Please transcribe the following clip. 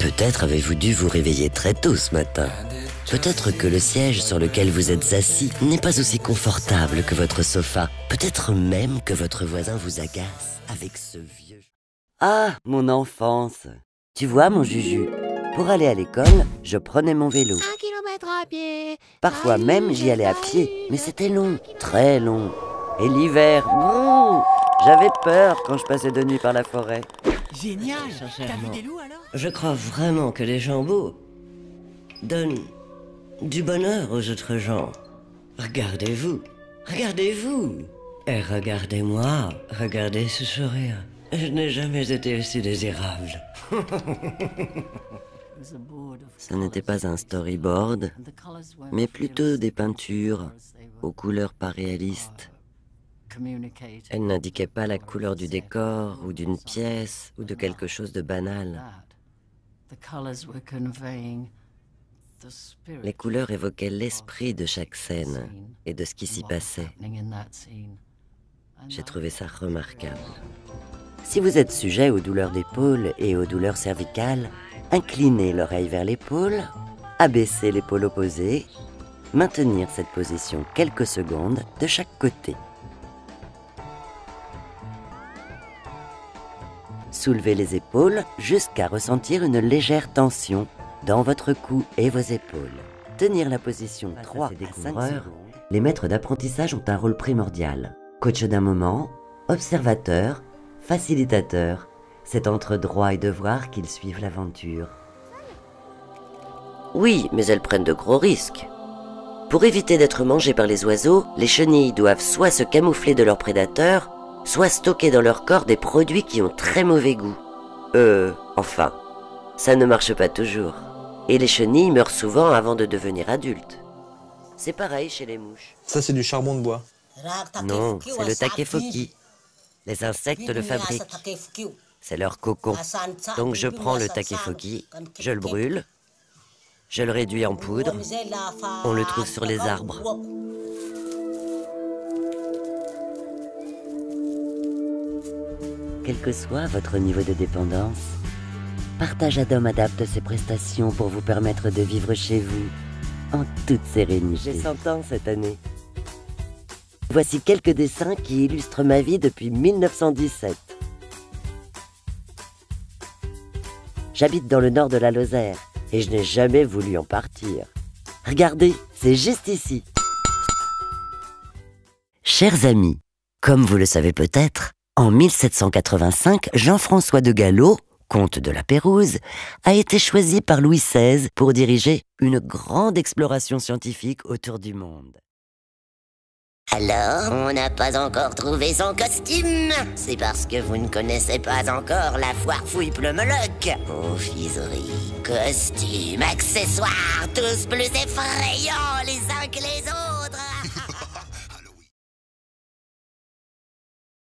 Peut-être avez-vous dû vous réveiller très tôt ce matin. Peut-être que le siège sur lequel vous êtes assis n'est pas aussi confortable que votre sofa. Peut-être même que votre voisin vous agace avec ce vieux... Ah, mon enfance! Tu vois, mon Juju, pour aller à l'école, je prenais mon vélo. 1 kilomètre à pied. Parfois même, j'y allais à pied, mais c'était long, très long. Et l'hiver, j'avais peur quand je passais de nuit par la forêt. Génial. T'as vu des loups alors? Je crois vraiment que les gens beaux donnent du bonheur aux autres gens. Regardez-vous, regardez-vous. Et regardez-moi, regardez ce sourire. Je n'ai jamais été aussi désirable. Ce n'était pas un storyboard, mais plutôt des peintures aux couleurs pas réalistes. Elle n'indiquait pas la couleur du décor ou d'une pièce ou de quelque chose de banal. Les couleurs évoquaient l'esprit de chaque scène et de ce qui s'y passait. J'ai trouvé ça remarquable. Si vous êtes sujet aux douleurs d'épaule et aux douleurs cervicales, inclinez l'oreille vers l'épaule, abaissez l'épaule opposée, maintenir cette position quelques secondes de chaque côté. Soulevez les épaules jusqu'à ressentir une légère tension dans votre cou et vos épaules. Tenir la position 3 à 5 secondes. Les maîtres d'apprentissage ont un rôle primordial. Coach d'un moment, observateur, facilitateur. C'est entre droit et devoir qu'ils suivent l'aventure. Oui, mais elles prennent de gros risques. Pour éviter d'être mangées par les oiseaux, les chenilles doivent soit se camoufler de leurs prédateurs, soit stocker dans leur corps des produits qui ont très mauvais goût. Enfin, ça ne marche pas toujours. Et les chenilles meurent souvent avant de devenir adultes. C'est pareil chez les mouches. Ça, c'est du charbon de bois. Non, c'est le takefoki. Les insectes le fabriquent. C'est leur cocon. Donc je prends le takefoki, je le brûle, je le réduis en poudre, on le trouve sur les arbres. Quel que soit votre niveau de dépendance, Partage Adam adapte ses prestations pour vous permettre de vivre chez vous en toute sérénité. J'ai 100 ans cette année. Voici quelques dessins qui illustrent ma vie depuis 1917. J'habite dans le nord de la Lozère et je n'ai jamais voulu en partir. Regardez, c'est juste ici. Chers amis, comme vous le savez peut-être, en 1785, Jean-François de Gallo, comte de la Pérouse, a été choisi par Louis XVI pour diriger une grande exploration scientifique autour du monde. Alors, on n'a pas encore trouvé son costume. C'est parce que vous ne connaissez pas encore la foire fouille Pleumeloc. Confiserie, costumes, accessoires, tous plus effrayants les uns que les